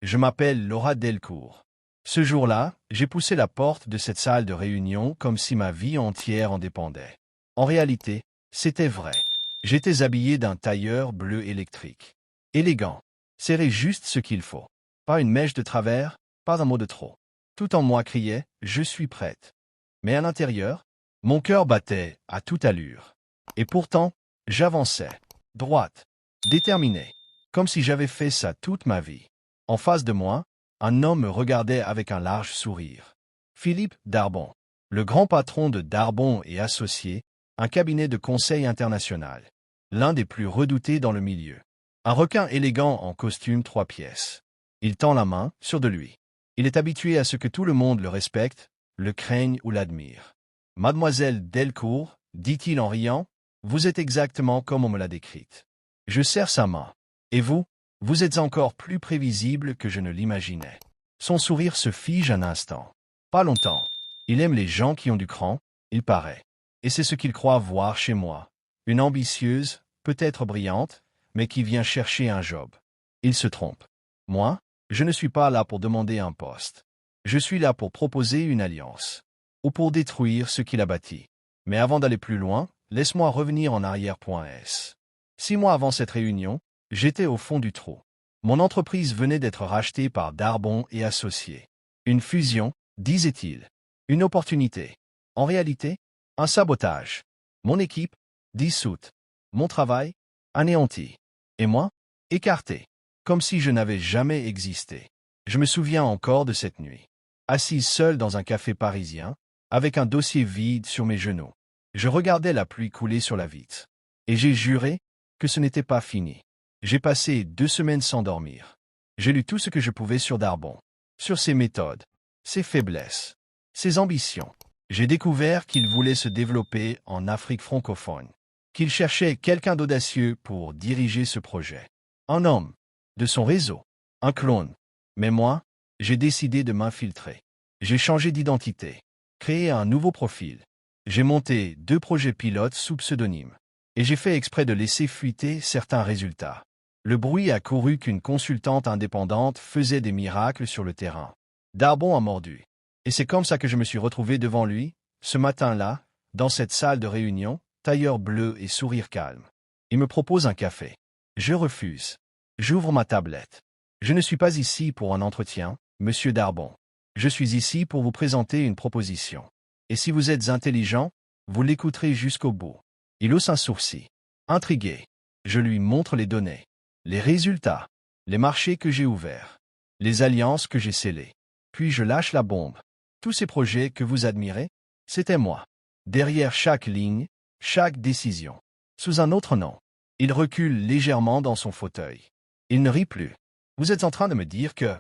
Je m'appelle Laura Delcourt. Ce jour-là, j'ai poussé la porte de cette salle de réunion comme si ma vie entière en dépendait. En réalité, c'était vrai. J'étais habillé d'un tailleur bleu électrique. Élégant. Serré juste ce qu'il faut. Pas une mèche de travers, pas un mot de trop. Tout en moi criait « Je suis prête ». Mais à l'intérieur, mon cœur battait à toute allure. Et pourtant, j'avançais, droite, déterminé, comme si j'avais fait ça toute ma vie. En face de moi, un homme me regardait avec un large sourire. Philippe Darbon, le grand patron de Darbon et Associés, un cabinet de conseil international, l'un des plus redoutés dans le milieu. Un requin élégant en costume 3 pièces. Il tend la main, sûr de lui. Il est habitué à ce que tout le monde le respecte, le craigne ou l'admire. « Mademoiselle Delcourt, dit-il en riant, vous êtes exactement comme on me l'a décrite. » Je serre sa main. « Et vous, vous êtes encore plus prévisible que je ne l'imaginais. » Son sourire se fige un instant. Pas longtemps. Il aime les gens qui ont du cran, il paraît. Et c'est ce qu'il croit voir chez moi. Une ambitieuse, peut-être brillante, mais qui vient chercher un job. Il se trompe. Moi, je ne suis pas là pour demander un poste. Je suis là pour proposer une alliance. Ou pour détruire ce qu'il a bâti. Mais avant d'aller plus loin, laisse-moi revenir en arrière.s. 6 mois avant cette réunion, j'étais au fond du trou. Mon entreprise venait d'être rachetée par Darbon et Associés. Une fusion, disait-il. Une opportunité. En réalité, un sabotage. Mon équipe, dissoute. Mon travail, anéanti. Et moi, écarté. Comme si je n'avais jamais existé. Je me souviens encore de cette nuit. Assise seule dans un café parisien, avec un dossier vide sur mes genoux. Je regardais la pluie couler sur la vitre. Et j'ai juré que ce n'était pas fini. J'ai passé 2 semaines sans dormir. J'ai lu tout ce que je pouvais sur Darbon. Sur ses méthodes, ses faiblesses, ses ambitions. J'ai découvert qu'il voulait se développer en Afrique francophone. Qu'il cherchait quelqu'un d'audacieux pour diriger ce projet. Un homme. De son réseau. Un clone. Mais moi, j'ai décidé de m'infiltrer. J'ai changé d'identité. Créé un nouveau profil. J'ai monté 2 projets pilotes sous pseudonyme. Et j'ai fait exprès de laisser fuiter certains résultats. Le bruit a couru qu'une consultante indépendante faisait des miracles sur le terrain. Darbon a mordu. Et c'est comme ça que je me suis retrouvé devant lui, ce matin-là, dans cette salle de réunion, tailleur bleu et sourire calme. Il me propose un café. Je refuse. J'ouvre ma tablette. Je ne suis pas ici pour un entretien, monsieur Darbon. Je suis ici pour vous présenter une proposition. Et si vous êtes intelligent, vous l'écouterez jusqu'au bout. Il hausse un sourcil. Intrigué. Je lui montre les données. Les résultats. Les marchés que j'ai ouverts. Les alliances que j'ai scellées. Puis je lâche la bombe. Tous ces projets que vous admirez, c'était moi. Derrière chaque ligne, chaque décision. Sous un autre nom. Il recule légèrement dans son fauteuil. Il ne rit plus. Vous êtes en train de me dire que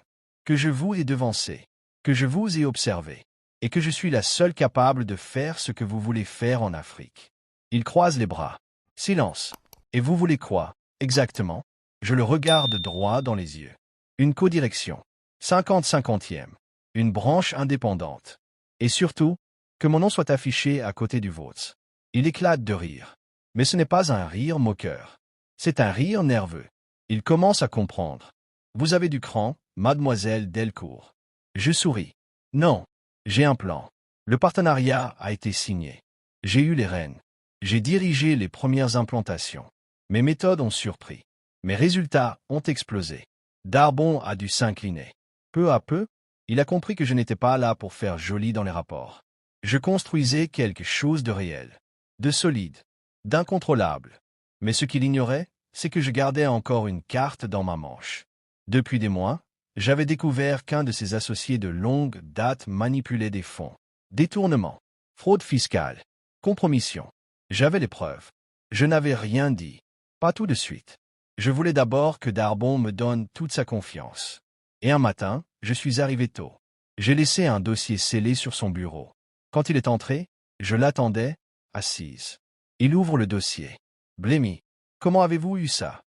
je vous ai devancé, que je vous ai observé, et que je suis la seule capable de faire ce que vous voulez faire en Afrique. Il croise les bras. Silence. Et vous voulez quoi, exactement? Je le regarde droit dans les yeux. Une codirection. 50-50e. Une branche indépendante. Et surtout, que mon nom soit affiché à côté du vôtre. Il éclate de rire. Mais ce n'est pas un rire moqueur. C'est un rire nerveux. Il commence à comprendre. Vous avez du cran, mademoiselle Delcourt. Je souris. Non, j'ai un plan. Le partenariat a été signé. J'ai eu les rênes. J'ai dirigé les premières implantations. Mes méthodes ont surpris. Mes résultats ont explosé. Darbon a dû s'incliner. Peu à peu, il a compris que je n'étais pas là pour faire joli dans les rapports. Je construisais quelque chose de réel, de solide, d'incontrôlable. Mais ce qu'il ignorait, c'est que je gardais encore une carte dans ma manche. Depuis des mois, j'avais découvert qu'un de ses associés de longue date manipulait des fonds. Détournement, fraude fiscale, compromission. J'avais les preuves. Je n'avais rien dit. Pas tout de suite. Je voulais d'abord que Darbon me donne toute sa confiance. Et un matin, je suis arrivé tôt. J'ai laissé un dossier scellé sur son bureau. Quand il est entré, je l'attendais, assise. Il ouvre le dossier. Blémy, comment avez-vous eu ça?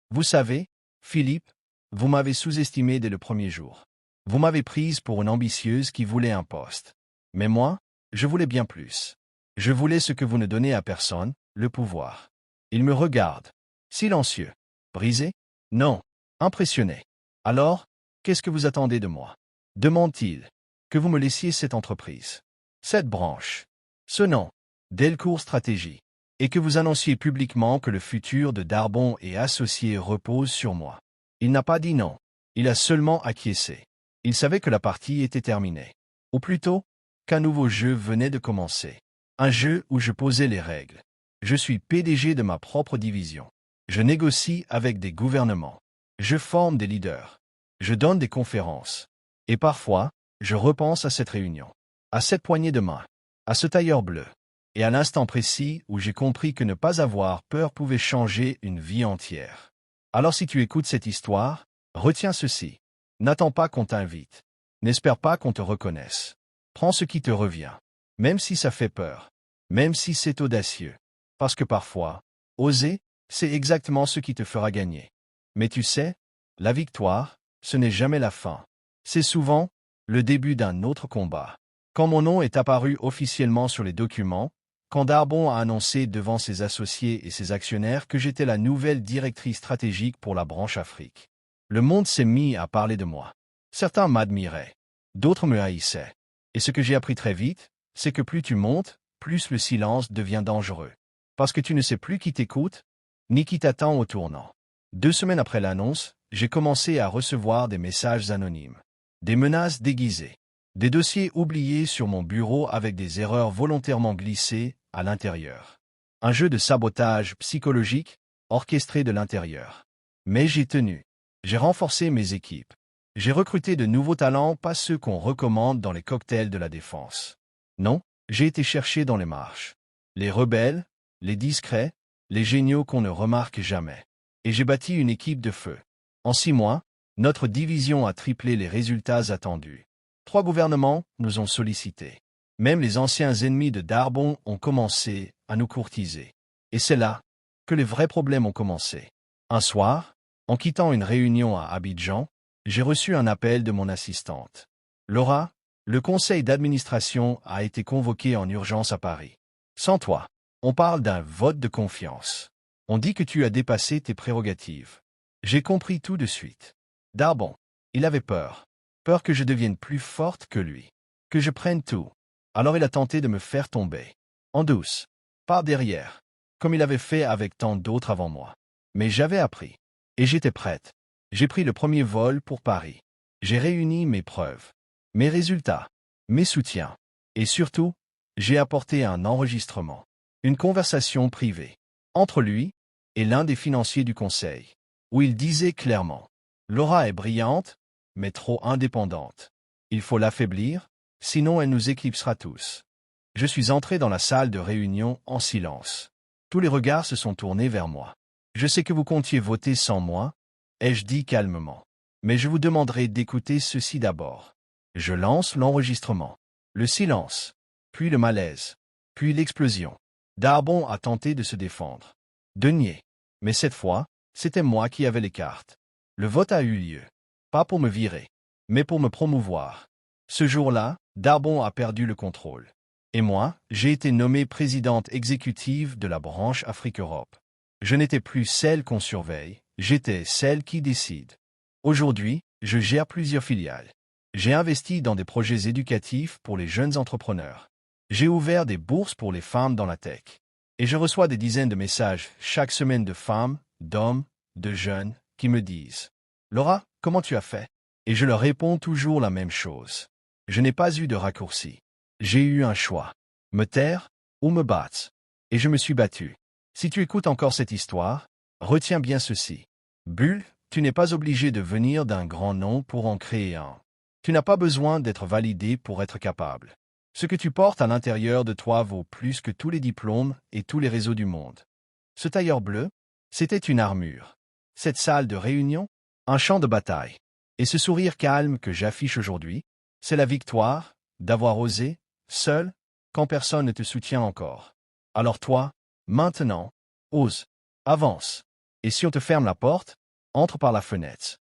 Vous savez, Philippe, vous m'avez sous-estimé dès le premier jour. Vous m'avez prise pour une ambitieuse qui voulait un poste. Mais moi, je voulais bien plus. Je voulais ce que vous ne donnez à personne, le pouvoir. Il me regarde. Silencieux. Brisé? Non. Impressionné. Alors, Qu'est-ce que vous attendez de moi? Demande-t-il. Que vous me laissiez cette entreprise. Cette branche. Ce nom. Delcourt Stratégie. Et que vous annonciez publiquement que le futur de Darbon et associés repose sur moi. Il n'a pas dit non. Il a seulement acquiescé. Il savait que la partie était terminée. Ou plutôt, qu'un nouveau jeu venait de commencer. Un jeu où je posais les règles. Je suis PDG de ma propre division. Je négocie avec des gouvernements. Je forme des leaders. Je donne des conférences. Et parfois, je repense à cette réunion. À cette poignée de main. À ce tailleur bleu. Et à l'instant précis où j'ai compris que ne pas avoir peur pouvait changer une vie entière. Alors si tu écoutes cette histoire, retiens ceci. N'attends pas qu'on t'invite. N'espère pas qu'on te reconnaisse. Prends ce qui te revient. Même si ça fait peur. Même si c'est audacieux. Parce que parfois, oser, c'est exactement ce qui te fera gagner. Mais tu sais, la victoire, ce n'est jamais la fin. C'est souvent le début d'un autre combat. Quand mon nom est apparu officiellement sur les documents, quand Darbon a annoncé devant ses associés et ses actionnaires que j'étais la nouvelle directrice stratégique pour la branche Afrique, le monde s'est mis à parler de moi. Certains m'admiraient, d'autres me haïssaient. Et ce que j'ai appris très vite, c'est que plus tu montes, plus le silence devient dangereux. Parce que tu ne sais plus qui t'écoute, ni qui t'attend au tournant. 2 semaines après l'annonce, j'ai commencé à recevoir des messages anonymes, des menaces déguisées, des dossiers oubliés sur mon bureau avec des erreurs volontairement glissées à l'intérieur. Un jeu de sabotage psychologique orchestré de l'intérieur. Mais j'ai tenu. J'ai renforcé mes équipes. J'ai recruté de nouveaux talents, pas ceux qu'on recommande dans les cocktails de la défense. Non, j'ai été chercher dans les marches. Les rebelles, les discrets, les géniaux qu'on ne remarque jamais. Et j'ai bâti une équipe de feu. En 6 mois, notre division a triplé les résultats attendus. 3 gouvernements nous ont sollicités. Même les anciens ennemis de Darbon ont commencé à nous courtiser. Et c'est là que les vrais problèmes ont commencé. Un soir, en quittant une réunion à Abidjan, j'ai reçu un appel de mon assistante. Laura, le conseil d'administration a été convoqué en urgence à Paris. Sans toi, on parle d'un vote de confiance. On dit que tu as dépassé tes prérogatives. J'ai compris tout de suite. Darbon, il avait peur. Peur que je devienne plus forte que lui. Que je prenne tout. Alors il a tenté de me faire tomber. En douce. Par derrière. Comme il avait fait avec tant d'autres avant moi. Mais j'avais appris. Et j'étais prête. J'ai pris le premier vol pour Paris. J'ai réuni mes preuves. Mes résultats. Mes soutiens. Et surtout, j'ai apporté un enregistrement. Une conversation privée. Entre lui et l'un des financiers du conseil. Où il disait clairement. Laura est brillante, mais trop indépendante. Il faut l'affaiblir, sinon elle nous éclipsera tous. Je suis entré dans la salle de réunion en silence. Tous les regards se sont tournés vers moi. Je sais que vous comptiez voter sans moi, ai-je dit calmement. Mais je vous demanderai d'écouter ceci d'abord. Je lance l'enregistrement. Le silence, puis le malaise, puis l'explosion. Darbon a tenté de se défendre. De nier. Mais cette fois, c'était moi qui avais les cartes. Le vote a eu lieu. Pas pour me virer, mais pour me promouvoir. Ce jour-là, Darbon a perdu le contrôle. Et moi, j'ai été nommée présidente exécutive de la branche Afrique-Europe. Je n'étais plus celle qu'on surveille, j'étais celle qui décide. Aujourd'hui, je gère plusieurs filiales. J'ai investi dans des projets éducatifs pour les jeunes entrepreneurs. J'ai ouvert des bourses pour les femmes dans la tech. Et je reçois des dizaines de messages chaque semaine de femmes, d'hommes, de jeunes, qui me disent « Laura, comment tu as fait ?» Et je leur réponds toujours la même chose. Je n'ai pas eu de raccourci. J'ai eu un choix. Me taire ou me battre. Et je me suis battu. Si tu écoutes encore cette histoire, retiens bien ceci. Bull, tu n'es pas obligé de venir d'un grand nom pour en créer un. Tu n'as pas besoin d'être validé pour être capable. Ce que tu portes à l'intérieur de toi vaut plus que tous les diplômes et tous les réseaux du monde. Ce tailleur bleu, c'était une armure. Cette salle de réunion, un champ de bataille. Et ce sourire calme que j'affiche aujourd'hui, c'est la victoire d'avoir osé, seul, quand personne ne te soutient encore. Alors toi, maintenant, ose, avance. Et si on te ferme la porte, entre par la fenêtre.